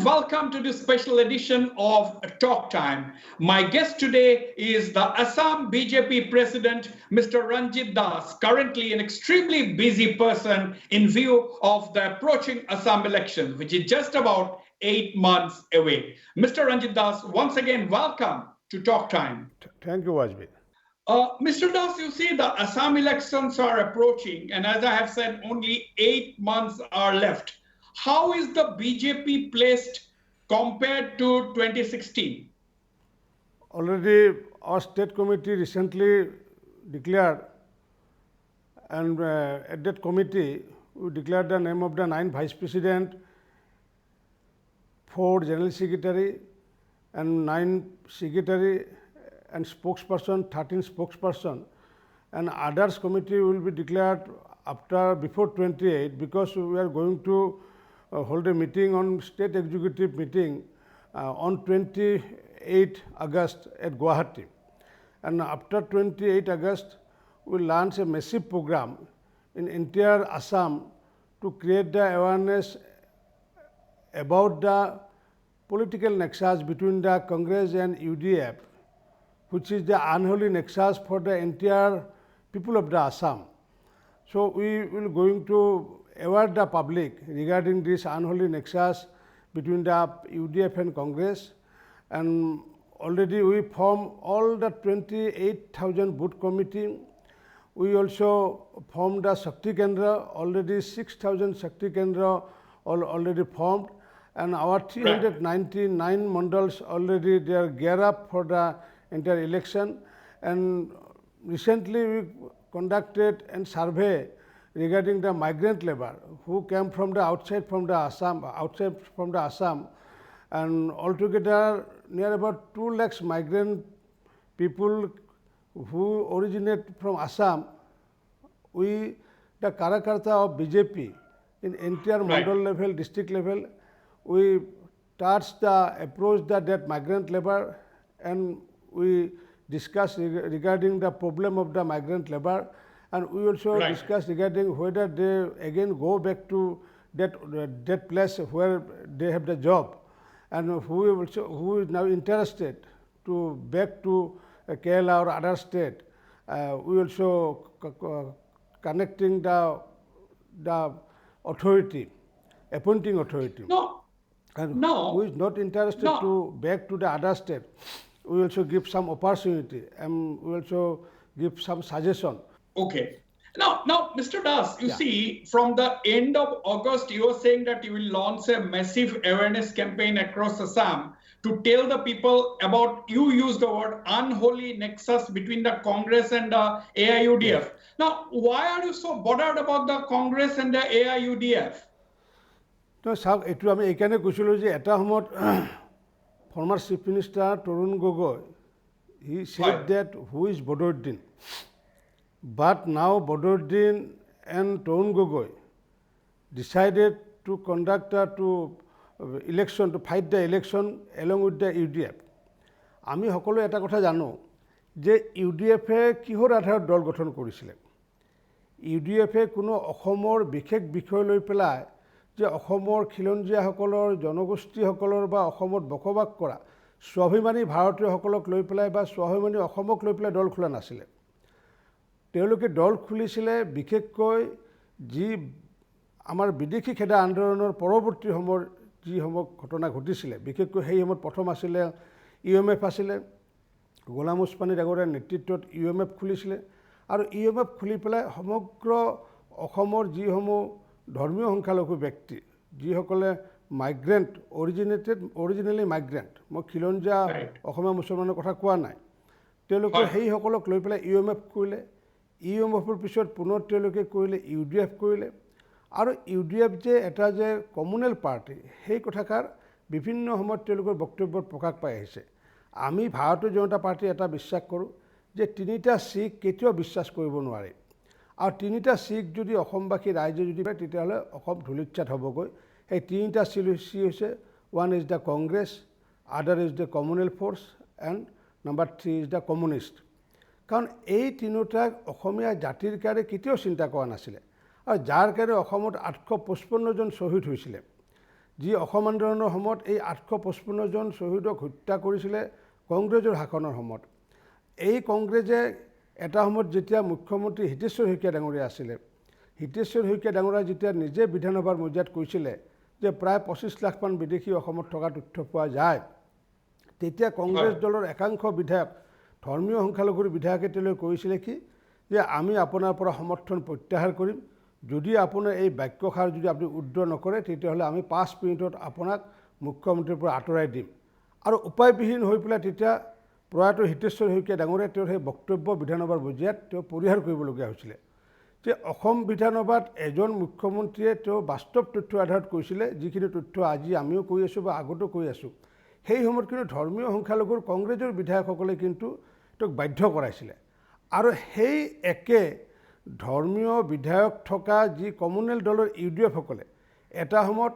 welcome to this special edition of Talk Time. My guest today is the Assam BJP President, Mr. Ranjit Das, currently an extremely busy person in view of the approaching Assam election, which is just about 8 months away. Mr. Ranjit Das, once again, welcome to Talk Time. Thank you, Wajbi. Mr. Das, you see the Assam elections are approaching, and as I have said, only 8 months are left. How is the BJP placed compared to 2016? Already our state committee recently declared, and at that committee we declared the name of the 9 vice president, 4 general secretary and 9 secretary and spokesperson, 13 spokesperson, and others committee will be declared before 28, because we are going to hold a meeting on state executive meeting on 28 August at Guwahati. And after 28 August, we launch a massive program in entire Assam to create the awareness about the political nexus between the Congress and UDF, which is the unholy nexus for the entire people of the Assam. So we will going to aware the public regarding this unholy nexus between the UDF and Congress, and already we form all the 28,000 booth committee. We also formed the Shakti Kendra, already 6,000 Shakti Kendra already formed, and our 399 mandals already they are geared up for the entire election. And recently we conducted a survey regarding the migrant labor who came from the outside from the Assam, and altogether near about 2 lakhs migrant people who originate from Assam. We, the Karakarta of BJP in entire mandal level, district level, we approached that migrant labor, and we discussed regarding the problem of the migrant labor. And we also discussed regarding whether they again go back to that place where they have the job, and who is now interested to back to Kerala or other state. We also connecting the authority, appointing authority. Who is not interested to back to the other state. We also give some opportunity, and we also give some suggestion. Okay. Now, Mr. Das, you see, from the end of August, you are saying that you will launch a massive awareness campaign across Assam to tell the people about, you use the word, unholy nexus between the Congress and the AIUDF. Yes. Now, why are you so bothered about the Congress and the AIUDF? No, sir, it was I can say at former Chief Minister Tarun Gogoi, he said that who is Badruddin. But now Badruddin and Tarun Gogoi decided to conduct election, to fight the election along with the UDF. আমি সকলো এটা কথা জানো যে ইউডিএফে কিহৰ আধাৰত দল গঠন কৰিছিলে। ইউডিএফে কোনো অসমৰ বিশেষ বিষয় লৈ পেলাই যে অসমৰ খিলঞ্জীয়াসকলৰ জনগোষ্ঠীসকলৰ বা অসমত বসবাস কৰা স্বাভিমানী ভাৰতীয়সকলক লৈ পেলাই বা স্বাভিমানী অসমক লৈ পেলাই দল খোলা নাছিলে। তেওঁলোকে দল খুলিছিলে বিশেষকৈ যি আমাৰ বিদেশী খেদা আন্দোলনৰ পৰৱৰ্তী সময়ৰ যিসমূহ ঘটনা ঘটিছিলে, বিশেষকৈ সেই সময়ত প্ৰথম আছিলে UMF আছিলে, গোলাম ওছমানী ডাঙৰীয়াৰ নেতৃত্বত UMF খুলিছিলে, আৰু UMF খুলি পেলাই সমগ্ৰ অসমৰ যিসমূহ ধৰ্মীয় সংখ্যালঘু ব্যক্তি যিসকলে মাইগ্ৰেণ্ট অৰিজিনেলি মাইগ্ৰেণ্ট, মই খিলঞ্জীয়া অসমীয়া মুছলমানৰ কথা কোৱা নাই, তেওঁলোকে সেইসকলক লৈ পেলাই UMF কৰিলে। UMFৰ পিছত পুনৰ তেওঁলোকে কৰিলে UDF কৰিলে, আৰু UDF যে এটা যে কমিউনেল পাৰ্টি, সেই কথাষাৰ বিভিন্ন সময়ত তেওঁলোকৰ বক্তব্যত প্ৰকাশ পাই আহিছে। আমি ভাৰতীয় জনতা পাৰ্টি এটা বিশ্বাস কৰোঁ যে 3টা চিক কেতিয়াও বিশ্বাস কৰিব নোৱাৰে, আৰু 3টা চিক যদি অসমবাসী ৰাইজে যদি পায় তেতিয়াহ'লে অসম ধূলিচ্ছাত হ'বগৈ। সেই 3টা চি হৈছে, 1 is the Congress, other is the communal force, and number 3 is the communist. কাৰণ এই তিনিটাক অসমীয়া জাতিৰ কাৰণে কেতিয়াও চিন্তা কৰা নাছিলে, আৰু যাৰ কাৰণে অসমত 855জন শ্বহীদ হৈছিলে। যি অসম আন্দোলনৰ সময়ত এই 855 জন শ্বহীদক হত্যা কৰিছিলে কংগ্ৰেছৰ শাসনৰ সময়ত। এই কংগ্ৰেছে এটা সময়ত যেতিয়া মুখ্যমন্ত্ৰী হিতেশ্বৰ শইকীয়া ডাঙৰীয়া আছিলে, হিতেশ্বৰ শইকীয়া ডাঙৰীয়া যেতিয়া নিজে বিধানসভাৰ মজিয়াত কৈছিলে যে প্ৰায় 25 লাখমান বিদেশী অসমত থকা তথ্য পোৱা যায়, তেতিয়া কংগ্ৰেছ দলৰ একাংশ বিধায়ক, ধৰ্মীয় সংখ্যালঘুৰ বিধায়কে তেওঁলোকে কৈছিলে কি যে আমি আপোনাৰ পৰা সমৰ্থন প্ৰত্যাহাৰ কৰিম, যদি আপোনাৰ এই বাক্যষাৰ যদি আপুনি উদ্ধ নকৰে তেতিয়াহ'লে আমি 5 মিনিটত আপোনাক মুখ্যমন্ত্ৰীৰ পৰা আঁতৰাই দিম। আৰু উপায়বিহীন হৈ পেলাই তেতিয়া প্ৰয়াত হিতেশ্বৰ শইকীয়া ডাঙৰীয়াই তেওঁৰ সেই বক্তব্য বিধানসভাৰ মজিয়াত তেওঁ পৰিহাৰ কৰিবলগীয়া হৈছিলে যে অসম বিধানসভাত এজন মুখ্যমন্ত্ৰীয়ে তেওঁ বাস্তৱ তথ্যৰ আধাৰত কৈছিলে, যিখিনি তথ্য আজি আমিও কৈ আছোঁ বা আগতো কৈ আছোঁ। সেই সময়ত কিন্তু ধৰ্মীয় সংখ্যালঘুৰ কংগ্ৰেছৰ বিধায়কসকলে কিন্তু তেওঁক বাধ্য কৰাইছিলে। আৰু সেই একে ধৰ্মীয় বিধায়ক থকা যি কমনৱেলথ দলৰ UDF-সকলে এটা সময়ত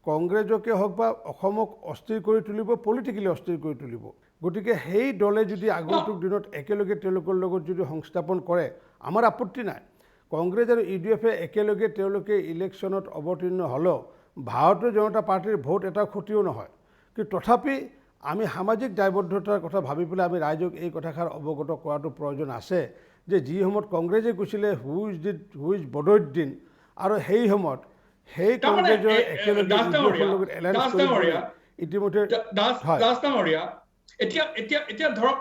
কংগ্ৰেছকে হওক বা অসমক অস্থিৰ কৰি তুলিব, পলিটিকেলি অস্থিৰ কৰি তুলিব। গতিকে সেই দলে যদি আগন্তুক দিনত একেলগে তেওঁলোকৰ লগত যদি সংস্থাপন কৰে আমাৰ আপত্তি নাই। কংগ্ৰেছ আৰু UDF-এ একেলগে তেওঁলোকে ইলেকশ্যনত অৱতীৰ্ণ হ'লেও ভাৰতীয় জনতা পাৰ্টীৰ ভোট এটা ক্ষতিও নহয়। কিন্তু তথাপি আমি সামাজিক দায়বদ্ধতাৰ কথা ভাবি পেলাই আমি ৰাইজক এই কথাষাৰ অৱগত কৰাটো প্ৰয়োজন আছে যে যি সময়ত কংগ্ৰেছে কৈছিলে হু ইজ বদৰুদ্দিন, আৰু সেই সময়ত সেই কংগ্ৰেছৰ একেলগে UDF-ৰ লগত এলায়েন্স কৰি ইতিমধ্যে এতিয়া ধৰক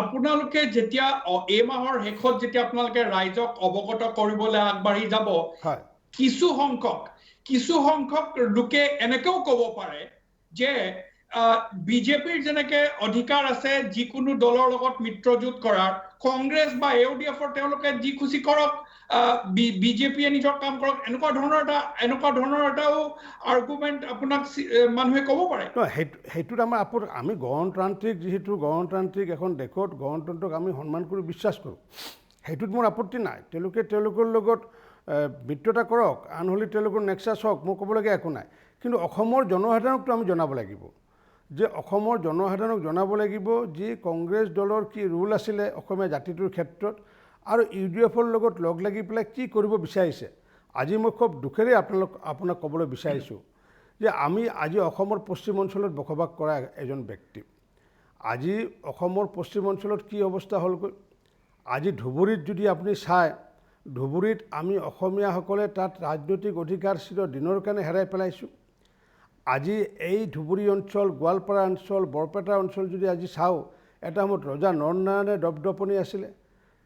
আপোনালোকে যেতিয়া এই মাহৰ শেষত যেতিয়া আপোনালোকে ৰাইজক অৱগত কৰিবলৈ আগবাঢ়ি যাব, কিছু সংখ্যক লোকে এনেকেও ক'ব পাৰে যে বিজেপিৰ যেনেকে অধিকাৰ আছে যিকোনো দলৰ লগত মিত্ৰজোঁট কৰাৰ, কংগ্ৰেছ বা UDF-ৰ তেওঁলোকে যি খুচি কৰক, বিজেপিয়ে নিজৰ কাম কৰক, এনেকুৱা ধৰণৰ এটাও আৰ্গুমেণ্ট আপোনাক মানুহে ক'ব পাৰে। সেইটোত আমি গণতান্ত্ৰিক, যিহেতু গণতান্ত্ৰিক এখন দেশত গণতন্ত্ৰক আমি সন্মান কৰি বিশ্বাস কৰোঁ, সেইটোত মোৰ আপত্তি নাই। তেওঁলোকে তেওঁলোকৰ লগত মিত্ৰতা কৰক, আনহ'লে তেওঁলোকৰ নেক্সাছ হওক, মোৰ ক'বলগীয়া একো নাই। কিন্তু অসমৰ জনসাধাৰণকতো আমি জনাব লাগিব যে অসমৰ জনসাধাৰণক জনাব লাগিব যি কংগ্ৰেছ দলৰ কি ৰোল আছিলে অসমীয়া জাতিটোৰ ক্ষেত্ৰত, আৰু UDF-ৰ লগত লগ লাগি পেলাই কি কৰিব বিচাৰিছে। আজি মই খুব দুখেৰে আপোনাক ক'বলৈ বিচাৰিছোঁ যে আমি আজি অসমৰ পশ্চিম অঞ্চলত বসবাস কৰা এজন ব্যক্তি। আজি অসমৰ পশ্চিম অঞ্চলত কি অৱস্থা হ'লগৈ, আজি ধুবুৰীত যদি আপুনি চায়, ধুবুৰীত আমি অসমীয়াসকলে তাত ৰাজনৈতিক অধিকাৰ চিৰদিনৰ কাৰণে হেৰাই পেলাইছোঁ। আজি এই ধুবুৰী অঞ্চল, গোৱালপাৰা অঞ্চল, বৰপেটা অঞ্চল যদি আজি চাওঁ, এটা সময়ত ৰজা নৰনাৰায়ণে দপদপনি আছিলে,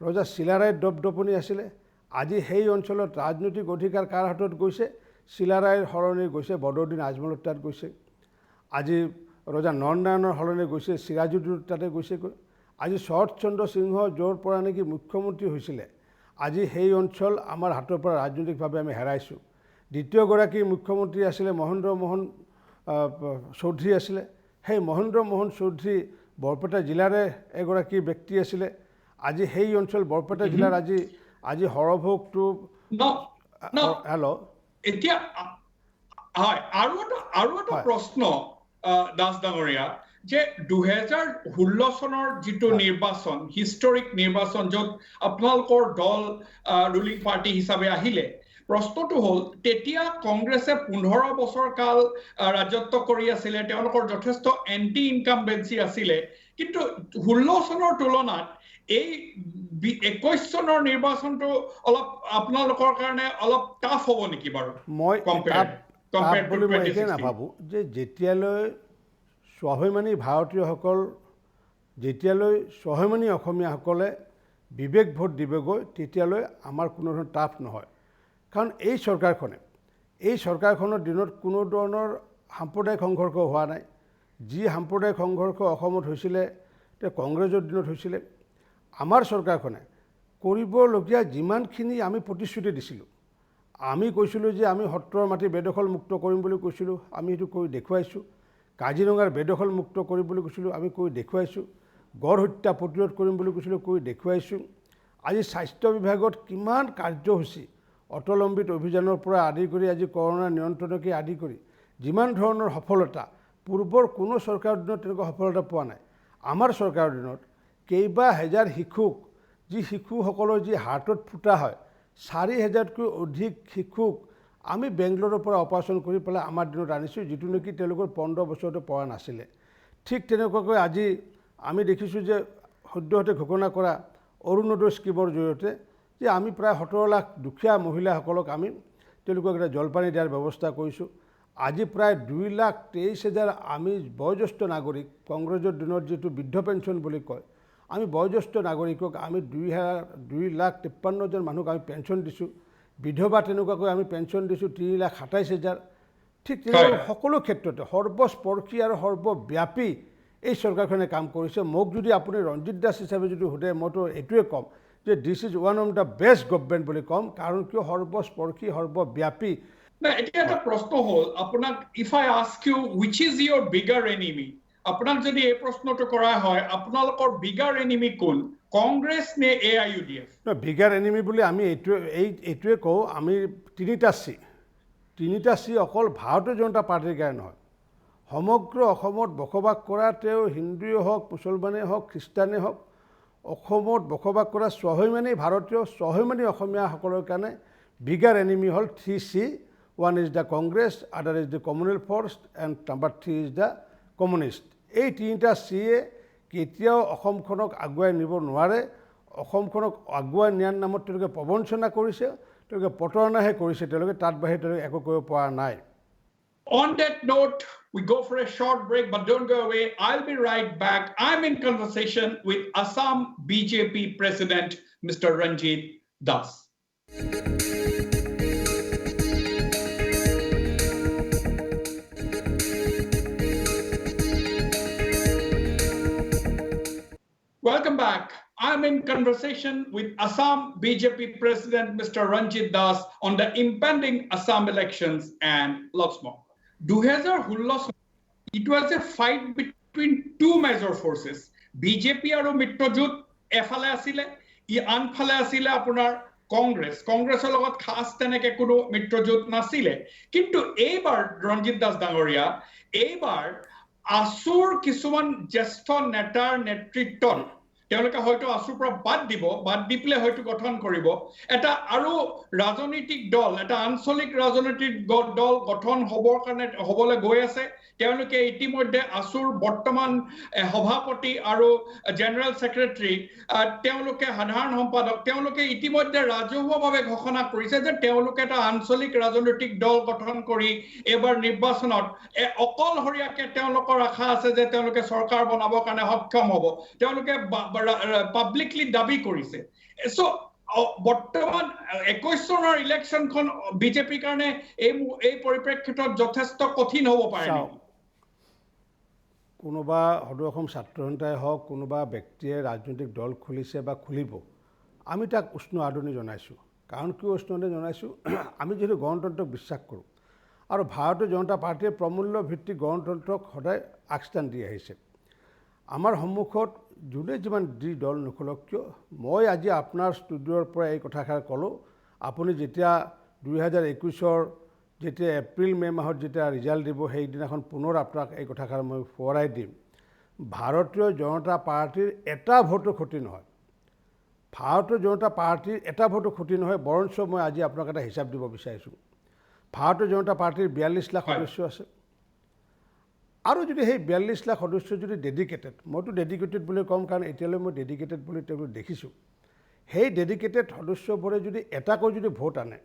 ৰজা চিলাৰায়ৰ দপদপনি আছিলে। আজি সেই অঞ্চলত ৰাজনৈতিক অধিকাৰ কাৰ হাতত গৈছে? চিলাৰায়ৰ সলনি গৈছে বদৰুদ্দিন আজমলৰ তাত গৈছে। আজি ৰজা নৰনাৰায়ণৰ সলনি গৈছে চিৰাজুদ্দৌলৰ তাতে গৈছেগৈ। আজি শৰৎচন্দ্ৰ সিংহ য'ৰ পৰা নেকি মুখ্যমন্ত্ৰী হৈছিলে, আজি সেই অঞ্চল আমাৰ হাতৰ পৰা ৰাজনৈতিকভাৱে আমি হেৰাইছোঁ। দ্বিতীয়গৰাকী মুখ্যমন্ত্ৰী আছিলে মহেন্দ্ৰ মোহন চৌধুৰী আছিলে। সেই মহেন্দ্ৰ মোহন চৌধুৰী বৰপেটা জিলাৰে এগৰাকী ব্যক্তি আছিলে। আজি সেই অঞ্চল বৰপেটা জিলাৰ আজি সৰভোগটো এতিয়া হয় আৰু এটা প্ৰশ্ন দাস ডাঙৰীয়া, যে 2016 চনৰ যিটো নিৰ্বাচন, হিষ্টৰিক নিৰ্বাচন, য'ত আপোনালোকৰ দল ৰুলিং পাৰ্টি হিচাপে আহিলে, প্ৰশ্নটো হ'ল তেতিয়া কংগ্ৰেছে 15 বছৰ কাল ৰাজত্ব কৰি আছিলে, তেওঁলোকৰ যথেষ্ট এন্টি ইনকামবেঞ্চি আছিলে, কিন্তু 16 চনৰ তুলনাত এই 21 চনৰ নিৰ্বাচনটো অলপ আপোনালোকৰ কাৰণে অলপ টাফ হ'ব নেকি বাৰু? মই নাভাবোঁ যে যেতিয়ালৈ স্বাভিমানী ভাৰতীয়সকল, যেতিয়ালৈ স্বাভিমানী অসমীয়াসকলে বিবেক ভোট দিবগৈ, তেতিয়ালৈ আমাৰ কোনো ধৰণৰ টাফ নহয়। কাৰণ এই চৰকাৰখনৰ দিনত কোনো ধৰণৰ সাম্প্ৰদায়িক সংঘৰ্ষ হোৱা নাই। যি সাম্প্ৰদায়িক সংঘৰ্ষ অসমত হৈছিলে কংগ্ৰেছৰ দিনত হৈছিলে। আমাৰ চৰকাৰখনে কৰিবলগীয়া যিমানখিনি আমি প্ৰতিশ্ৰুতি দিছিলোঁ, আমি কৈছিলোঁ যে আমি সত্ৰৰ মাটি বেদখল মুক্ত কৰিম বুলি কৈছিলোঁ, আমি সেইটো কৰি দেখুৱাইছোঁ। কাজিৰঙাৰ বেদখল মুক্ত কৰিম বুলি কৈছিলোঁ, আমি কৰি দেখুৱাইছোঁ। গড় হত্যা প্ৰতিৰোধ কৰিম বুলি কৈছিলোঁ, কৰি দেখুৱাইছোঁ। আজি স্বাস্থ্য বিভাগত কিমান কাৰ্যসূচী, অটল অমৃত অভিযানৰ পৰা আদি কৰি আজি কৰোনা নিয়ন্ত্ৰণকে আদি কৰি যিমান ধৰণৰ সফলতা, পূৰ্বৰ কোনো চৰকাৰৰ দিনত তেনেকুৱা সফলতা পোৱা নাই। আমাৰ চৰকাৰৰ দিনত কেইবা হেজাৰ শিশুক, যি শিশুসকলৰ যি হাৰ্টত ফুটা হয়, 4,000তকৈ অধিক শিশুক আমি বেংগলোৰৰ পৰা অপাৰেশ্যন কৰি পেলাই আমাৰ দিনত আনিছোঁ, যিটো নেকি তেওঁলোকৰ 15 বছৰতে পৰা নাছিলে। ঠিক তেনেকুৱাকৈ আজি আমি দেখিছোঁ যে সদ্যহতে ঘোষণা কৰা অৰুণোদয় স্কিমৰ জৰিয়তে যে আমি প্ৰায় 17 লাখ দুখীয়া মহিলাসকলক আমি তেওঁলোকক এটা জলপানী দিয়াৰ ব্যৱস্থা কৰিছোঁ। আজি প্ৰায় 2,23,000 আমি বয়োজ্যেষ্ঠ নাগৰিক, কংগ্ৰেছৰ দিনত যিটো বৃদ্ধ পেঞ্চন বুলি কয়, আমি বয়োজ্যেষ্ঠ নাগৰিকক আমি 2,53,000 মানুহক আমি পেঞ্চন দিছোঁ। বিধৱা তেনেকুৱাকৈ আমি পেঞ্চন দিছোঁ 3,27,000। ঠিক তেনেকৈ সকলো ক্ষেত্ৰতে সৰ্বস্পৰ্শী আৰু সৰ্বব্যাপী এই চৰকাৰখনে কাম কৰিছে। মোক যদি আপুনি ৰঞ্জিত দাস হিচাপে যদি সোধে, মইতো এইটোৱে ক'ম যে this is one of the best government বুলি ক'ম, কাৰণ কিয় সৰ্বস্পৰ্শী সৰ্বব্যাপী। এতিয়া এটা প্ৰশ্ন হ'ল আপোনাক, if I ask you which is your bigger enemy, আপোনাক যদি এই প্ৰশ্নটো কৰা হয় আপোনালোকৰ বিগাৰ এনিমি কোন, কংগ্ৰেছ নে AIUDF? বিগাৰ এনিমি বুলি আমি এইটোৱে কওঁ, আমি তিনিটা চি অকল ভাৰতীয় জনতা পাৰ্টিৰ কাৰণে নহয়, সমগ্ৰ অসমত বসবাস কৰা তেওঁ হিন্দুৱে হওক, মুছলমানেই হওক, খ্ৰীষ্টানেই হওক, অসমত বসবাস কৰা স্বাভিমানী ভাৰতীয় স্বাভিমানী অসমীয়াসকলৰ কাৰণে বিগাৰ এনিমি হ'ল 3C। One is the Congress, other is the Communal Force, and number 3 is the Communist. এই তিনিটা চিয়ে কেতিয়াও অসমখনক আগুৱাই নিব নোৱাৰে। অসমখনক আগুৱাই নিয়াৰ নামত তেওঁলোকে প্ৰবঞ্চনা কৰিছে, তেওঁলোকে প্ৰতাৰণাহে কৰিছে, তেওঁলোকে তাত বাহিৰে তেওঁলোকে একো কৰিব পৰা নাই। On that note, we go for a short break, but don't go away. I'll be right back. I'm in conversation with Assam BJP President, Mr. Ranjit Das. Welcome back. I'm in conversation with Assam BJP President Mr. Ranjit Das on the impending Assam elections and lots more. 2016 it was a fight between two major forces. BJP আৰু মিত্ৰজোঁট এফালে আছিলে, আনফালে আছিলে আপোনাৰ কংগ্ৰেছৰ লগত খাস তেনেকে কোনো মিত্ৰজোঁট নাছিলে। কিন্তু এইবাৰ ৰঞ্জিত দাস ডাঙৰীয়া, এইবাৰ আছুৰ কিছুমান জ্যেষ্ঠ নেতাৰ নেতৃত্বত তেওঁলোকে হয়তো আছুৰ পৰা বাদ দি পেলাই হয়তো গঠন কৰিব এটা আৰু ৰাজনৈতিক দল, এটা আঞ্চলিক ৰাজনৈতিক দল গঠন হ'বলৈ গৈ আছে। তেওঁলোকে ইতিমধ্যে আছুৰ বৰ্তমান সভাপতি আৰু জেনেৰেল ছেক্ৰেটাৰী, তেওঁলোকে সাধাৰণ সম্পাদক, তেওঁলোকে ইতিমধ্যে ৰাজহুৱাভাৱে ঘোষণা কৰিছে যে তেওঁলোকে এটা আঞ্চলিক ৰাজনৈতিক দল গঠন কৰি এইবাৰ নিৰ্বাচনত অকলশৰীয়াকে তেওঁলোকৰ আশা আছে যে তেওঁলোকে চৰকাৰ বনাবৰ কাৰণে সক্ষম হ'ব। তেওঁলোকে পাব্লিকলি দাবী কৰিছে। সো বৰ্তমান 21 চনৰ ইলেকশ্যনখন বিজেপিৰ কাৰণে এই পৰিপ্ৰেক্ষিতত যথেষ্ট কঠিন হ'ব পাৰে। কোনোবা সদৌ অসম ছাত্ৰ সন্থাই হওক, কোনোবা ব্যক্তিয়ে ৰাজনৈতিক দল খুলিছে বা খুলিব, আমি তাক উষ্ণ আদৰণি জনাইছোঁ। কাৰণ কিয় উষ্ণ আদৰণি জনাইছোঁ, আমি যিহেতু গণতন্ত্ৰক বিশ্বাস কৰোঁ আৰু ভাৰতীয় জনতা পাৰ্টীয়ে প্ৰমূল্য ভিত্তিক গণতন্ত্ৰক সদায় আগস্থান দি আহিছে। আমাৰ সন্মুখত যোনে যিমান যি দল নুখুলক কিয়, মই আজি আপোনাৰ ষ্টুডিঅ'ৰ পৰা এই কথাষাৰ ক'লোঁ। আপুনি যেতিয়া 2021-ৰ যেতিয়া এপ্ৰিল মে' মাহত যেতিয়া ৰিজাল্ট দিব, সেইদিনাখন পুনৰ আপোনাক এই কথাষাৰ মই সোঁৱৰাই দিম। ভাৰতীয় জনতা পাৰ্টীৰ এটা ভোটো ক্ষতি নহয়, ভাৰতীয় জনতা পাৰ্টীৰ এটা ভোটো ক্ষতি নহয়। বৰঞ্চ মই আজি আপোনাক এটা হিচাপ দিব বিচাৰিছোঁ। ভাৰতীয় জনতা পাৰ্টীৰ 42 লাখ সদস্য আছে, আৰু যদি সেই 42 লাখ সদস্য যদি ডেডিকেটেড, মইতো ডেডিকেটেড বুলি ক'ম কাৰণ এতিয়ালৈ মই ডেডিকেটেড বুলি তেওঁলোক দেখিছোঁ, সেই ডেডিকেটেড সদস্যবোৰে যদি এটাকৈ যদি ভোট আনে,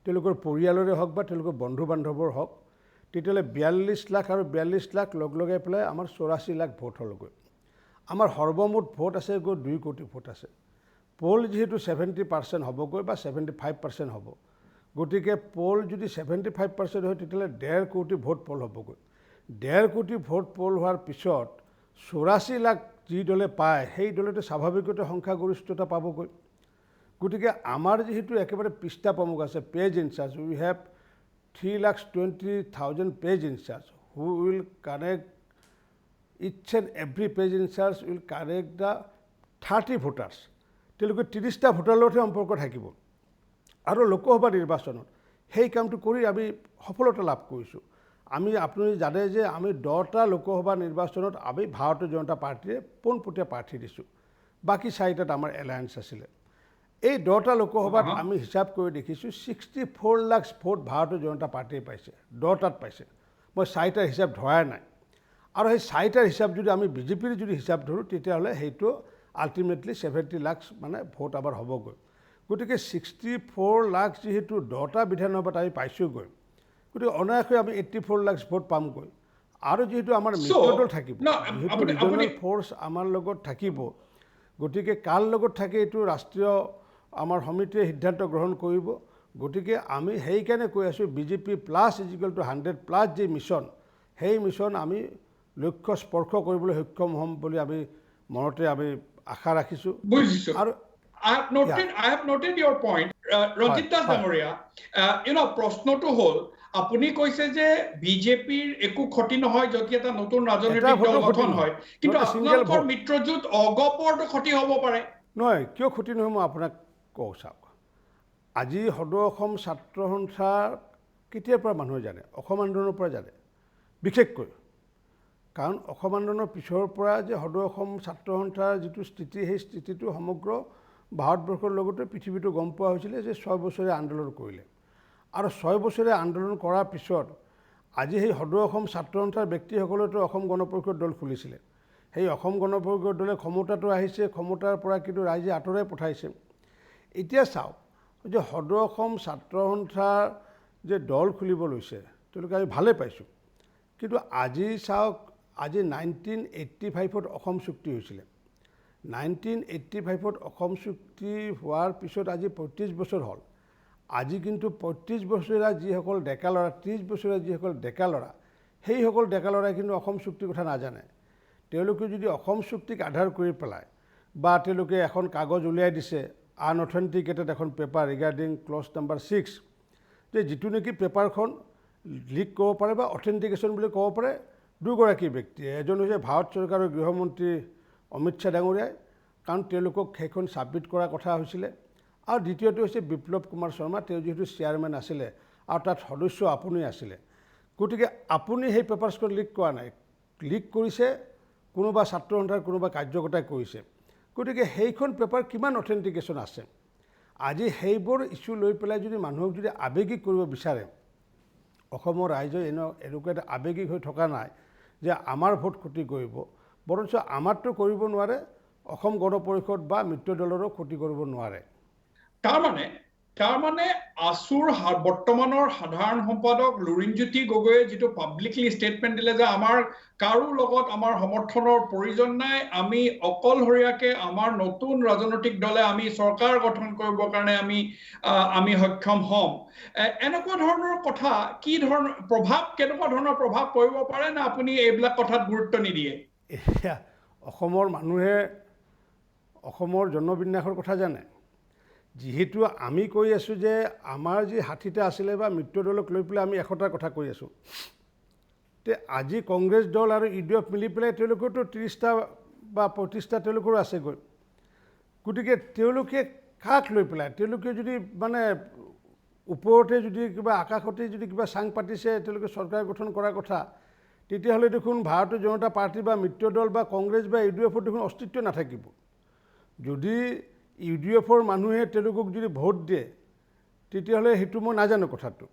তেওঁলোকৰ পৰিয়ালৰে হওক বা তেওঁলোকৰ বন্ধু বান্ধৱৰ হওক, তেতিয়াহ'লে 42 লাখ আৰু 42 লাখ লগাই পেলাই আমাৰ 84 লাখ ভোট হ'লগৈ। আমাৰ সৰ্বমুঠ ভোট আছে গৈ 2 কোটি ভোট আছে। পোল যিহেতু 70% হ'বগৈ বা 75% হ'ব, গতিকে পোল যদি 75% হয় তেতিয়াহ'লে 1.5 কোটি ভোট পোল হ'বগৈ। 1.5 কোটি ভোট পোল হোৱাৰ পিছত 84 লাখ যি দলে পায়, সেই দলেতো স্বাভাৱিকতে সংখ্যাগৰিষ্ঠতা পাবগৈ। গতিকে আমাৰ যিহেতু একেবাৰে পৃষ্ঠা প্ৰমুখ আছে, page incharge, we have 3,20,000 page incharge who will connect each and every page incharge will connect the 30 voters. তেওঁলোকে 30টা ভোটাৰৰ লগতহে সম্পৰ্ক থাকিব। আৰু লোকসভা নিৰ্বাচনত সেই কামটো কৰি আমি সফলতা লাভ কৰিছোঁ। আপুনি জানে যে আমি 10টা লোকসভা নিৰ্বাচনত আমি ভাৰতীয় জনতা পাৰ্টীয়ে পোনপটীয়া প্ৰাৰ্থী দিছোঁ, বাকী 4টাত আমাৰ এলায়েন্স আছিলে। এই 10টা লোকসভাত Uh-huh. আমি হিচাপ কৰি দেখিছোঁ 64 লাখ ভোট ভাৰতীয় জনতা পাৰ্টিয়ে পাইছে, 10টাত পাইছে। মই 4টাৰ হিচাপ ধৰাই নাই। আৰু সেই 4টাৰ হিচাপ যদি আমি বিজেপিৰ যদি হিচাপ ধৰোঁ তেতিয়াহ'লে সেইটো আল্টিমেটলি 70 লাখ মানে ভোট আমাৰ হ'বগৈ। গতিকে 64 লাখ যিহেতু 10টা বিধানসভাত আমি পাইছোঁগৈ, গতিকে অনায়াসে আমি 84 লাখ ভোট পামগৈ। আৰু যিহেতু আমাৰ মিত্ৰদল থাকিব, যিহেতু ৰিজনেল ফ'ৰ্চ আমাৰ লগত থাকিব, গতিকে কাৰ লগত থাকে এইটো ৰাষ্ট্ৰীয় আমাৰ সমিতিয়ে সিদ্ধান্ত গ্ৰহণ কৰিব। গতিকে আমি সেইকাৰণে কৈ আছোঁ বিজেপি প্লাছ = 100+ যি মিছন, সেই মিছন আমি লক্ষ্য স্পৰ্শ কৰিবলৈ সক্ষম হ'ম বুলি আমি মনতে আমি আশা ৰাখিছোঁ। বুজিছোঁ। আৰু I have noted your point, Ranjit Das Dangoria. প্ৰশ্নটো হ'ল আপুনি কৈছে যে বিজেপিৰ একো ক্ষতি নহয় যদি এটা নতুন ৰাজনৈতিক দল গঠন হয়, কিন্তু আপোনালোকৰ মিত্ৰজোঁট অগপৰটো ক্ষতি হ'ব পাৰে। নহয়, কিয় ক্ষতি নহয় মই আপোনাক কওঁ চাওক। আজি সদৌ অসম ছাত্ৰ সন্থা কেতিয়াৰ পৰা মানুহে জানে? অসম আন্দোলনৰ পৰা জানে বিশেষকৈ। কাৰণ অসম আন্দোলনৰ পিছৰ পৰা যে সদৌ অসম ছাত্ৰ সন্থাৰ যিটো স্থিতি, সেই স্থিতিটো সমগ্ৰ ভাৰতবৰ্ষৰ লগতে পৃথিৱীটো গম পোৱা হৈছিলে যে 6 বছৰীয়া আন্দোলন কৰিলে। আৰু 6 বছৰীয়া আন্দোলন কৰাৰ পিছত আজি সেই সদৌ অসম ছাত্ৰ সন্থাৰ ব্যক্তিসকলেতো অসম গণ পৰিষদ দল খুলিছিলে। সেই অসম গণ পৰিষদ দলে ক্ষমতাটো আহিছে, ক্ষমতাৰ পৰা কিন্তু ৰাইজে আঁতৰাই পঠাইছে। এতিয়া চাওক যে সদৌ অসম ছাত্ৰ সন্থাৰ যে দল খুলিব লৈছে তেওঁলোকে আমি ভালেই পাইছোঁ। কিন্তু আজি চাওক, আজি 1985ত অসম চুক্তি হৈছিলে। 1985ত অসম চুক্তি হোৱাৰ পিছত আজি 35 বছৰ হ'ল। আজি কিন্তু 35 বছৰীয়া যিসকল ডেকা ল'ৰা, 30 বছৰীয়া যিসকল ডেকা ল'ৰা, সেইসকল ডেকা ল'ৰাই কিন্তু অসম চুক্তিৰ কথা নাজানে। তেওঁলোকে যদি অসম চুক্তিক আধাৰ কৰি পেলাই বা তেওঁলোকে এখন কাগজ উলিয়াই দিছে আনঅথেণ্টিকেটেড এখন পেপাৰ ৰিগাৰ্ডিং ক্লজ নম্বৰ 6, যে যিটো নেকি পেপাৰখন লিক ক'ব পাৰে বা অথেণ্টিকেশ্যন বুলি ক'ব পাৰে দুগৰাকী ব্যক্তিয়ে। এজন হৈছে ভাৰত চৰকাৰৰ গৃহমন্ত্ৰী অমিত শ্বাহ ডাঙৰীয়াই, কাৰণ তেওঁলোকক সেইখন ছাবমিট কৰাৰ কথা হৈছিলে। আৰু দ্বিতীয়টো হৈছে বিপ্লৱ কুমাৰ শৰ্মা, তেওঁ যিহেতু চেয়াৰমেন আছিলে আৰু তাত সদস্য আপুনি আছিলে। গতিকে আপুনি সেই পেপাৰছখন লিক কৰা নাই, লিক কৰিছে কোনোবা ছাত্ৰ সন্থাৰ কোনোবা কাৰ্যকৰ্তাই কৰিছে। গতিকে সেইখন পেপাৰ কিমান অথেণ্টিকেশ্যন আছে? আজি সেইবোৰ ইছ্যু লৈ পেলাই যদি মানুহক যদি আৱেগিক কৰিব বিচাৰে, অসমৰ ৰাইজে এনেকুৱা এটা আৱেগিক হৈ থকা নাই যে আমাৰ ভোট ক্ষতি কৰিব, বৰঞ্চ আমাৰটো কৰিব নোৱাৰে, অসম গণ পৰিষদ বা মিত্ৰ দলৰো ক্ষতি কৰিব নোৱাৰে। তাৰমানে আছুৰ বৰ্তমানৰ সাধাৰণ সম্পাদক লুৰিণজ্যোতি গগৈয়ে যিটো পাব্লিকলি ষ্টেটমেণ্ট দিলে যে আমাৰ কাৰো লগত আমাৰ সমৰ্থনৰ প্ৰয়োজন নাই, আমি অকলশৰীয়াকৈ আমাৰ নতুন ৰাজনৈতিক দলে আমি চৰকাৰ গঠন কৰিবৰ কাৰণে আমি সক্ষম হ'ম, এনেকুৱা ধৰণৰ কথা কি ধৰণৰ কেনেকুৱা ধৰণৰ প্ৰভাৱ পৰিব পাৰে নে আপুনি এইবিলাক কথাত গুৰুত্ব নিদিয়ে? এতিয়া অসমৰ মানুহে অসমৰ জনবিন্যাসৰ কথা জানে। যিহেতু আমি কৈ আছোঁ যে আমাৰ যি 60টা আছিলে বা মিত্ৰ দলক লৈ পেলাই আমি 100টাৰ কথা কৈ আছোঁ, তে আজি কংগ্ৰেছ দল আৰু UDF মিলি পেলাই তেওঁলোকৰতো 30টা বা 35টা তেওঁলোকৰো আছেগৈ। গতিকে তেওঁলোকে কাক লৈ পেলাই, তেওঁলোকে যদি মানে ওপৰতে যদি কিবা আকাশতে যদি কিবা চাং পাতিছে তেওঁলোকে চৰকাৰ গঠন কৰাৰ কথা, তেতিয়াহ'লে দেখোন ভাৰতীয় জনতা পাৰ্টি বা মিত্ৰ দল বা কংগ্ৰেছ বা UDFৰ দেখোন অস্তিত্ব নাথাকিব। যদি UDFৰ মানুহে তেওঁলোকক যদি ভোট দিয়ে তেতিয়াহ'লে সেইটো মই নাজানো কথাটো।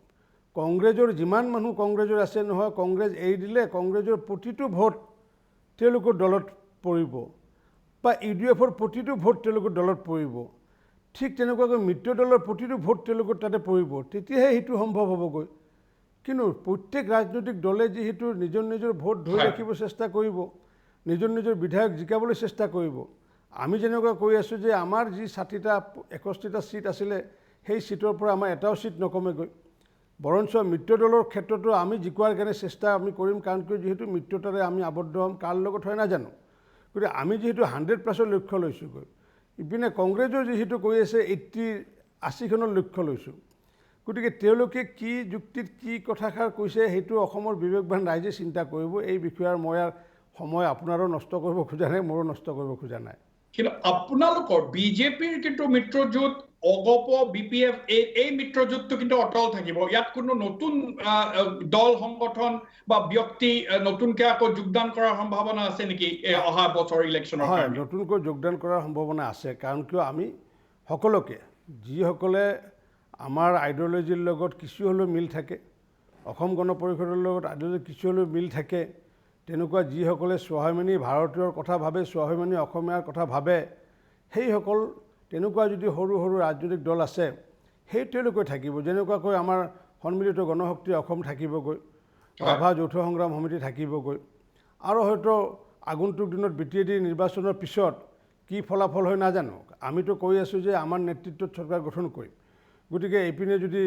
কংগ্ৰেছৰ যিমান মানুহ কংগ্ৰেছৰ আছে নহয়, কংগ্ৰেছ এৰি দিলে কংগ্ৰেছৰ প্ৰতিটো ভোট তেওঁলোকৰ দলত পৰিব বা UDFৰ প্ৰতিটো ভোট তেওঁলোকৰ দলত পৰিব। ঠিক তেনেকুৱাকৈ মিত্ৰ দলৰ প্ৰতিটো ভোট তেওঁলোকৰ তাতে পৰিব, তেতিয়াহে সেইটো সম্ভৱ হ'বগৈ। কিন্তু প্ৰত্যেক ৰাজনৈতিক দলে যিহেতু নিজৰ নিজৰ ভোট ধৰি ৰাখিব চেষ্টা কৰিব, নিজৰ নিজৰ বিধায়ক জিকাবলৈ চেষ্টা কৰিব। আমি যেনেকুৱা কৈ আছোঁ যে আমাৰ যি 60টা 61টা ছিট আছিলে সেই ছিটৰ পৰা আমাৰ এটাও ছিট নকমেগৈ, বৰঞ্চ মিত্ৰ দলৰ ক্ষেত্ৰতো আমি জিকোৱাৰ কাৰণে চেষ্টা আমি কৰিম, কাৰণ কিয় যিহেতু মিত্ৰতাৰে আমি আবদ্ধ হ'ম, কাৰ লগত হয় নাজানো। গতিকে আমি যিহেতু 100+ৰ লক্ষ্য লৈছোঁগৈ, ইপিনে কংগ্ৰেছৰ যিহেতু কৈ আছে 80খনৰ লক্ষ্য লৈছোঁ। গতিকে তেওঁলোকে কি যুক্তিত কি কথাষাৰ কৈছে সেইটো অসমৰ বিবেকবান ৰাইজে চিন্তা কৰিব। এই বিষয়ৰ মই আৰু সময় আপোনাৰো নষ্ট কৰিব খোজা নাই, মোৰো নষ্ট কৰিব খোজা নাই। কিন্তু আপোনালোকৰ বিজেপিৰ কিন্তু মিত্ৰজোঁট অগপ BPF এই মিত্ৰজোঁটটো কিন্তু অটল থাকিব। ইয়াত কোনো নতুন দল সংগঠন বা ব্যক্তি নতুনকৈ আকৌ যোগদান কৰাৰ সম্ভাৱনা আছে নেকি অহা বছৰ ইলেকশ্যনৰ কাৰণে? হয়, নতুনকৈ যোগদান কৰাৰ সম্ভাৱনা আছে, কাৰণ কিয় আমি সকলোকে যিসকলে আমাৰ আইডিঅলজিৰ লগত কিছু হ'লেও মিল থাকে, অসম গণ পৰিষদৰ লগত আইডিঅলজি কিছু হ'লেও মিল থাকে, তেনেকুৱা যিসকলে স্বাভিমানী ভাৰতীয়ৰ কথা ভাবে, স্বাভিমানী অসমীয়াৰ কথা ভাবে, সেইসকল তেনেকুৱা যদি সৰু সৰু ৰাজনৈতিক দল আছে, সেই তেওঁলোকে থাকিব। যেনেকুৱাকৈ আমাৰ সন্মিলিত গণশক্তি অসম থাকিবগৈ, ৰাভা যৌথ সংগ্ৰাম সমিতি থাকিবগৈ, আৰু হয়তো আগন্তুক দিনত BTAD নিৰ্বাচনৰ পিছত কি ফলাফল হয় নাজানো। আমিতো কৈ আছোঁ যে আমাৰ নেতৃত্বত চৰকাৰ গঠন কৰিম, গতিকে এইপিনে যদি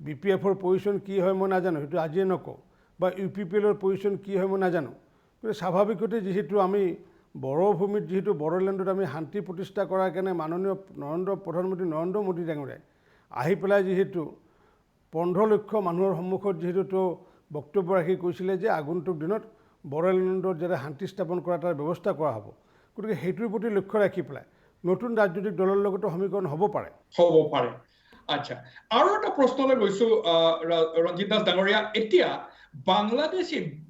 BPFৰ পজিশ্যন কি হয় মই নাজানো, সেইটো আজিয়ে নকওঁ, বা UPPLৰ পজিশ্যন কি হয় মই নাজানো। কিন্তু স্বাভাৱিকতে যিহেতু আমি বড়োভূমিত যিহেতু বড়োলেণ্ডত আমি শান্তি প্ৰতিষ্ঠা কৰাৰ কাৰণে মাননীয় প্ৰধানমন্ত্ৰী নৰেন্দ্ৰ মোদী ডাঙৰীয়াই আহি পেলাই যিহেতু 15 লক্ষ মানুহৰ সন্মুখত যিহেতু তেওঁ বক্তব্য ৰাখি কৈছিলে যে আগন্তুক দিনত বড়োলেণ্ডত যাতে শান্তি স্থাপন কৰা তাৰ ব্যৱস্থা কৰা হ'ব, গতিকে সেইটোৰ প্ৰতি লক্ষ্য ৰাখি পেলাই নতুন ৰাজনৈতিক দলৰ লগতো সমীকৰণ হ'ব পাৰে। আচ্ছা, আৰু এটা প্ৰশ্নলৈ গৈছো ৰঞ্জিত দাস ডাঙৰীয়া। এতিয়া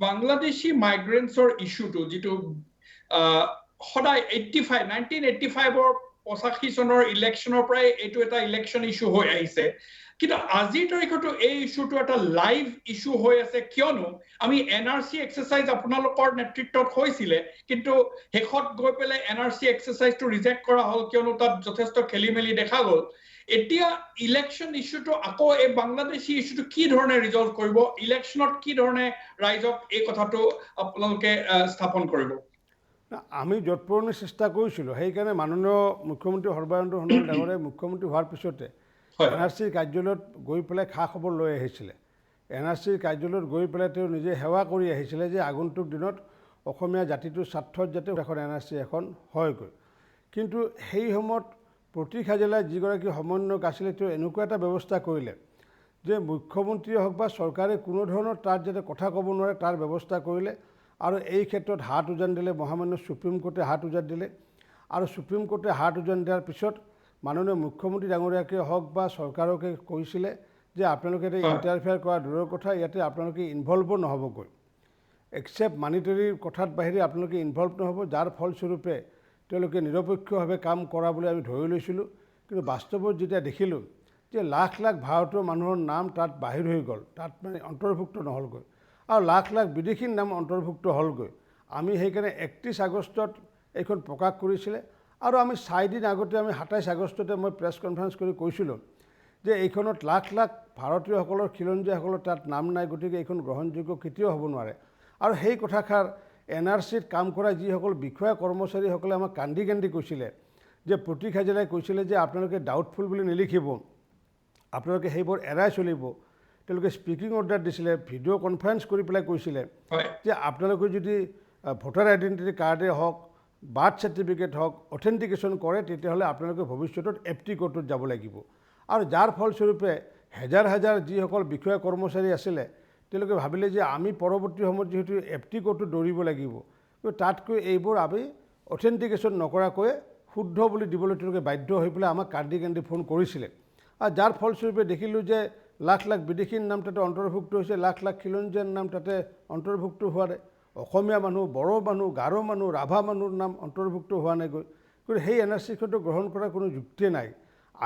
বাংলাদেশী মাইগ্ৰেণ্টছৰ ইছ্যুটো যিটো সদায় 1985ৰ 85 চনৰ ইলেকশ্যনৰ পৰাই এইটো এটা ইলেকশ্যন ইছ্যু হৈ আহিছে, কিন্তু আজিৰ তাৰিখতো এই ইছ্যুটো এটা লাইভ ইছ্যু হৈ আছে। কিয়নো আমি NRC এক্সাৰচাইজ আপোনালোকৰ নেতৃত্বত হৈছিলে, কিন্তু শেষত গৈ পেলাই NRC এক্সাৰচাইজটো ৰিজেক্ট কৰা হ'ল কিয়নো তাত যথেষ্ট খেলি মেলি দেখা গ'ল। এতিয়া ইলেকশ্যন ইছ্যুটো আকৌ এই বাংলাদেশী ইছ্যুটো কি ধৰণে ৰিজলভ কৰিব, ইলেকশ্যনত কি ধৰণে ৰাইজক এই কথাটো আপোনালোকে স্থাপন কৰিব? আমি যৎপৰোনাস্তি চেষ্টা কৰিছিলোঁ, সেইকাৰণে মাননীয় মুখ্যমন্ত্ৰী সৰ্বানন্দ সোণোৱাল ডাঙৰীয়াই মুখ্যমন্ত্ৰী হোৱাৰ পিছতে NRCৰ কাৰ্যালয়ত গৈ পেলাই খা খবৰ লৈ আহিছিলে। NRCৰ কাৰ্যালয়ত গৈ পেলাই তেওঁ নিজে সেৱা কৰি আহিছিলে যে আগন্তুক দিনত অসমীয়া জাতিটোৰ স্বাৰ্থত যাতে এখন NRC এখন হয়গৈ। কিন্তু সেই সময়ত প্ৰতীক হাজেলাই যিগৰাকী সমন্বয়ক আছিলে তেওঁ এনেকুৱা এটা ব্যৱস্থা কৰিলে যে মুখ্যমন্ত্ৰীয়ে হওক বা চৰকাৰে কোনো ধৰণৰ তাত যাতে কথা ক'ব নোৱাৰে তাৰ ব্যৱস্থা কৰিলে, আৰু এই ক্ষেত্ৰত হাত উজান দিলে মহামান্য সুপ্ৰিম কোৰ্টে হাত উজান দিলে, আৰু সুপ্ৰিম কোৰ্টে হাত উজান দিয়াৰ পিছত মাননীয় মুখ্যমন্ত্ৰী ডাঙৰীয়াকে হওক বা চৰকাৰকে কৈছিলে যে আপোনালোকে ইয়াতে ইণ্টাৰফেয়াৰ কৰা দূৰৰ কথা, ইয়াতে আপোনালোকে ইনভলভো নহ'বগৈ, এক্সেপ্ট মানিটাৰী কথাত বাহিৰে আপোনালোকে ইনভলভ নহ'ব, যাৰ ফলস্বৰূপে তেওঁলোকে নিৰপেক্ষভাৱে কাম কৰা বুলি আমি ধৰি লৈছিলোঁ। কিন্তু বাস্তৱত যেতিয়া দেখিলোঁ যে লাখ লাখ ভাৰতীয় মানুহৰ নাম তাত বাহিৰ হৈ গ'ল, তাত মানে অন্তৰ্ভুক্ত নহ'লগৈ, আৰু লাখ লাখ বিদেশীৰ নাম অন্তৰ্ভুক্ত হ'লগৈ। আমি সেইকাৰণে 31 আগষ্টত এইখন প্ৰকাশ কৰিছিলে, আৰু আমি 4 দিন আগতে আমি 27 আগষ্টতে মই প্ৰেছ কনফাৰেঞ্চ কৰি কৈছিলোঁ যে এইখনত লাখ লাখ ভাৰতীয়সকলৰ খিলঞ্জীয়াসকলৰ তাত নাম নাই, গতিকে এইখন গ্ৰহণযোগ্য কেতিয়াও হ'ব নোৱাৰে। আৰু সেই কথাষাৰ NRCত কাম কৰা যিসকল বিষয়া কৰ্মচাৰীসকলে আমাক কান্দি কান্দি কৈছিলে যে প্ৰতীক হাজেলাই কৈছিলে যে আপোনালোকে ডাউটফুল বুলি নিলিখিব, আপোনালোকে সেইবোৰ এৰাই চলিব। তেওঁলোকে স্পিকিং অৰ্ডাৰ দিছিলে, ভিডিঅ' কনফাৰেঞ্চ কৰি পেলাই কৈছিলে যে আপোনালোকে যদি ভোটাৰ আইডেণ্টিটি কাৰ্ডে হওক, বাৰ্থ চাৰ্টিফিকেট হওক অথেণ্টিকেশ্যন কৰে, তেতিয়াহ'লে আপোনালোকে ভৱিষ্যতত FT কোৰ্টত যাব লাগিব। আৰু যাৰ ফলস্বৰূপে হাজাৰ হাজাৰ যিসকল বিষয়া কৰ্মচাৰী আছিলে তেওঁলোকে ভাবিলে যে আমি পৰৱৰ্তী সময়ত যিহেতু FT কোৰ্টত দৌৰিব লাগিব, কিন্তু তাতকৈ এইবোৰ আমি অথেণ্টিকেশ্যন নকৰাকৈ শুদ্ধ বুলি দিবলৈ তেওঁলোকে বাধ্য হৈ পেলাই আমাক কান্দি কান্দি ফোন কৰিছিলে। আৰু যাৰ ফলস্বৰূপে দেখিলোঁ যে লাখ লাখ বিদেশীৰ নাম তাতে অন্তৰ্ভুক্ত হৈছে, লাখ লাখ খিলঞ্জীয়াৰ নাম তাতে অন্তৰ্ভুক্ত হোৱা, অসমীয়া মানুহ, বড়ো মানুহ, গাৰো মানুহ, ৰাভা মানুহৰ নাম অন্তৰ্ভুক্ত হোৱা নাইগৈ। গতিকে সেই NRCখনটো গ্ৰহণ কৰাৰ কোনো যুক্তিয়ে নাই।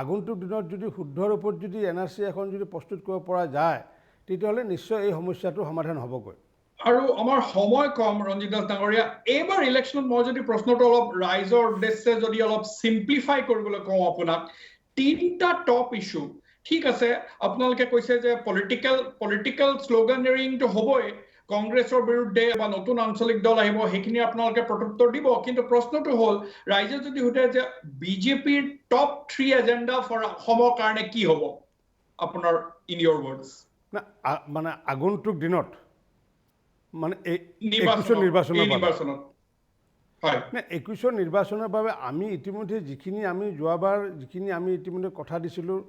আগন্তুক দিনত যদি শুদ্ধ ৰূপত যদি NRC এখন যদি প্ৰস্তুত কৰিব পৰা যায়, তেতিয়াহ'লে নিশ্চয় এই সমস্যাটো সমাধান হ'বগৈ। আৰু আমাৰ সময় কম ৰঞ্জিত দাস ডাঙৰীয়া, এইবাৰ ইলেকশ্যনত মই যদি প্ৰশ্নটো অলপ ৰাইজৰ উদ্দেশ্যে যদি অলপ চিম্প্লিফাই কৰিবলৈ কওঁ আপোনাক, 3টা টপ ইছ্যু, ঠিক আছে আপোনালোকে কৈছে যে পলিটিকেল শ্লোগানেৰিংটো হ'বই, কংগ্ৰেছৰ বিৰুদ্ধে বা নতুন আঞ্চলিক দল আহিব, সেইখিনি আপোনালোকে প্ৰত্যুত্তৰ দিব, কিন্তু প্ৰশ্নটো হ'ল ৰাইজে যদি সোধে যে BJPৰ টপ 3 এজেণ্ডা ফৰ অসমৰ কাৰণে কি হ'ব আপোনাৰ ইন ইয়ৰ ৱৰ্ডছ? মানে আগন্তুক দিনত মানে 21 নিৰ্বাচনৰ বাবে আমি ইতিমধ্যে যিখিনি আমি যোৱাবাৰ যিখিনি আমি ইতিমধ্যে কথা দিছিলোঁ,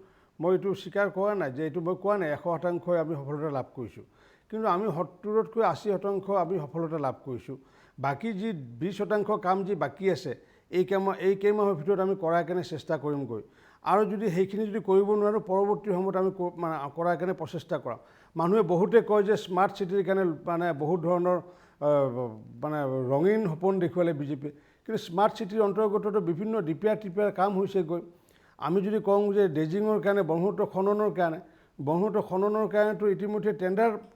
মই এইটো স্বীকাৰ কৰা নাই যে এইটো মই কোৱা নাই 100% আমি সফলতা লাভ কৰিছোঁ, কিন্তু আমি 70তকৈ 80% আমি সফলতা লাভ কৰিছোঁ। বাকী যি 20% কাম যি বাকী আছে এই কেইমাহৰ ভিতৰত আমি কৰাৰ কাৰণে চেষ্টা কৰিমগৈ, আৰু যদি সেইখিনি যদি কৰিব নোৱাৰোঁ পৰৱৰ্তী সময়ত আমি কৰাৰ কাৰণে প্ৰচেষ্টা কৰাম। মানুহে বহুতে কয় যে স্মাৰ্ট চিটিৰ কাৰণে মানে বহুত ধৰণৰ মানে ৰঙীন সপোন দেখুৱালে BJP, কিন্তু স্মাৰ্ট চিটিৰ অন্তৰ্গতটো বিভিন্ন ডিপিআৰ কাম হৈছেগৈ। আমি যদি কওঁ যে ড্ৰেজিঙৰ কাৰণে ব্ৰহ্মপুত্ৰ খননৰ কাৰণেতো ইতিমধ্যে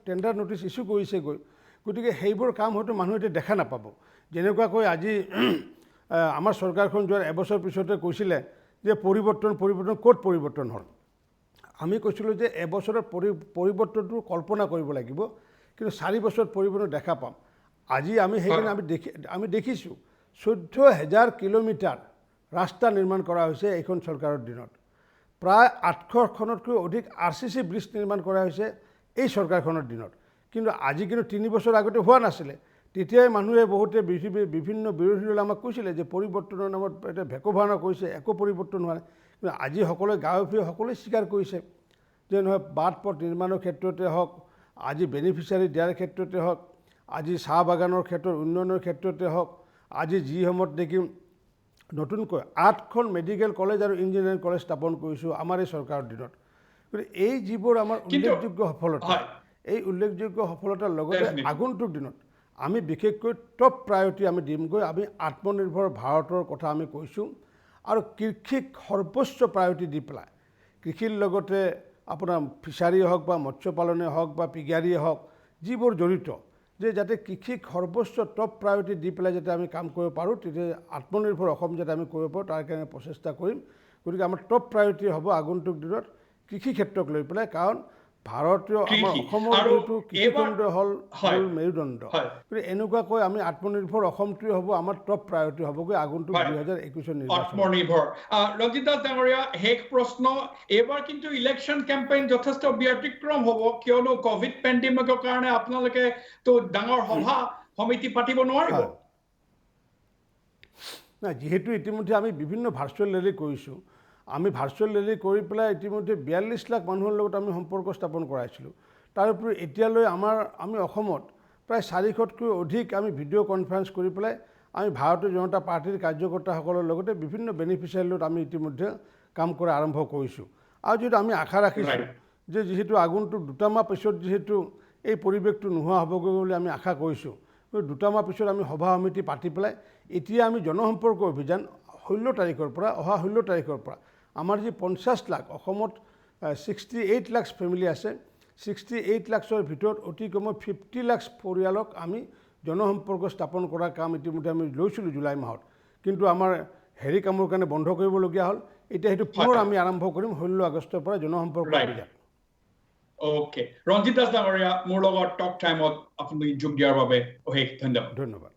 টেণ্ডাৰ নটিচ ইছ্যু কৰিছেগৈ গতিকে সেইবোৰ কাম হয়তো মানুহে এতিয়া দেখা নাপাব যেনেকুৱাকৈ আজি আমাৰ চৰকাৰখন যোৱাৰ এবছৰ পিছতে কৈছিলে যে পৰিৱৰ্তন ক'ত পৰিৱৰ্তন হ'ল আমি কৈছিলোঁ যে এবছৰত পৰিৱৰ্তনটো কল্পনা কৰিব লাগিব কিন্তু 4 বছৰত পৰিৱৰ্তন দেখা পাম আজি আমি সেইকাৰণে আমি দেখিছোঁ 14,000 কিলোমিটাৰ ৰাস্তা নিৰ্মাণ কৰা হৈছে এইখন চৰকাৰৰ দিনত প্ৰায় 800খনতকৈ অধিক RCC ব্ৰিজ নিৰ্মাণ কৰা হৈছে এই চৰকাৰখনৰ দিনত কিন্তু আজি কিন্তু 3 বছৰ আগতে হোৱা নাছিলে তেতিয়াই মানুহে বহুতে বিভিন্ন বিৰোধী দলে আমাক কৈছিলে যে পৰিৱৰ্তনৰ নামত এটা ভেকভাওনা কৰিছে একো পৰিৱৰ্তন হোৱা নাই কিন্তু আজি সকলোৱে গাঁৱে ভূঞে সকলোৱে স্বীকাৰ কৰিছে যে নহয় বাট পথ নিৰ্মাণৰ ক্ষেত্ৰতে হওক আজি বেনিফিচিয়াৰী দিয়াৰ ক্ষেত্ৰতে হওক আজি চাহ বাগানৰ ক্ষেত্ৰত উন্নয়নৰ ক্ষেত্ৰতে হওক আজি যি সময়ত দেখি নতুনকৈ 8খন মেডিকেল কলেজ আৰু ইঞ্জিনিয়াৰিং কলেজ স্থাপন কৰিছোঁ আমাৰ এই চৰকাৰৰ দিনত গতিকে এই যিবোৰ আমাৰ উল্লেখযোগ্য সফলতা এই উল্লেখযোগ্য সফলতাৰ লগতে আগন্তুক দিনত আমি বিশেষকৈ টপ প্ৰায়ৰিটি আমি দিমগৈ আমি আত্মনিৰ্ভৰ ভাৰতৰ কথা আমি কৈছোঁ আৰু কৃষিক সৰ্বোচ্চ প্ৰায়ৰিটি দি পেলাই কৃষিৰ লগতে আপোনাৰ ফিচাৰী হওক বা মৎস্য পালনে হওক বা পিগাৰীয়ে হওক যিবোৰ জড়িত যে যাতে কৃষিক সৰ্বোচ্চ টপ প্ৰায়ৰিটি দি পেলাই যাতে আমি কাম কৰিব পাৰোঁ তেতিয়া আত্মনিৰ্ভৰ অসম যাতে আমি কৰিব পাৰোঁ তাৰ কাৰণে প্ৰচেষ্টা কৰিম গতিকে আমাৰ টপ প্ৰায়ৰিটি হ'ব আগন্তুক দিনত কৃষি ক্ষেত্ৰক লৈ পেলাই কাৰণ ভাৰতীয় আমাৰ অসমৰ যিটো কৃষিখণ্ড হ'ল মেৰুদণ্ড গতিকে এনেকুৱাকৈ আমি আত্মনিৰ্ভৰ অসমটোৱে হ'ব আমাৰ টপ প্ৰায়ৰিটি হ'বগৈ আগন্তুক 2021 নিৰ্বাচন আত্মনিৰ্ভৰ ৰঞ্জিত দাস ডাঙৰীয়া শেষ প্ৰশ্ন এবাৰ কিন্তু ইলেকশ্যন কেম্পেইন যথেষ্ট ব্যতিক্ৰম হ'ব কিয়নো কোভিড পেণ্ডেমিকৰ কাৰণে আপোনালোকে তো ডাঙৰ সভা সমিতি পাতিব নোৱাৰিব না যেহেতু ইতিমধ্যে আমি বিভিন্ন ভাৰ্চুৱেল ৰেলী কৰিছোঁ আমি ভাৰ্চুৱেল ৰেলী কৰি পেলাই ইতিমধ্যে 42 লাখ মানুহৰ লগত আমি সম্পৰ্ক স্থাপন কৰাইছিলোঁ তাৰোপৰি এতিয়ালৈ আমি অসমত প্ৰায় 400তকৈ অধিক আমি ভিডিঅ' কনফাৰেন্স কৰি পেলাই আমি ভাৰতীয় জনতা পাৰ্টিৰ কাৰ্যকৰ্তাসকলৰ লগতে বিভিন্ন বেনিফিচিয়াৰীৰ লগত আমি ইতিমধ্যে কাম কৰা আৰম্ভ কৰিছোঁ আৰু যিহেতু আমি আশা ৰাখিছোঁ যে যিহেতু আগন্তুক 2 মাহ পিছত যিহেতু এই পৰিৱেশটো নোহোৱা হ'বগৈ বুলি আমি আশা কৰিছোঁ 2 মাহ পিছত আমি সভা সমিতি পাতি পেলাই এতিয়া আমি জনসম্পৰ্ক অভিযান 16 তাৰিখৰ পৰা অহা 16 তাৰিখৰ পৰা আমাৰ যি 50 লাখ অসমত 68 লাখ ফেমিলি আছে 68 লাখৰ ভিতৰত অতি কমেও 50 লাখ পৰিয়ালক আমি জনসম্পৰ্ক স্থাপন কৰাৰ কাম ইতিমধ্যে আমি লৈছিলোঁ জুলাই মাহত কিন্তু আমাৰ হেৰি কামৰ কাৰণে বন্ধ কৰিবলগীয়া হ'ল এতিয়া সেইটো পুনৰ আমি আৰম্ভ কৰিম 16 আগষ্টৰ পৰা জনসম্পৰ্ক অভিযান ওকে ৰঞ্জিত দাস ডাঙৰীয়া মোৰ লগত টক টাইমত আপুনি যোগ দিয়াৰ বাবে অশেষ ধন্যবাদ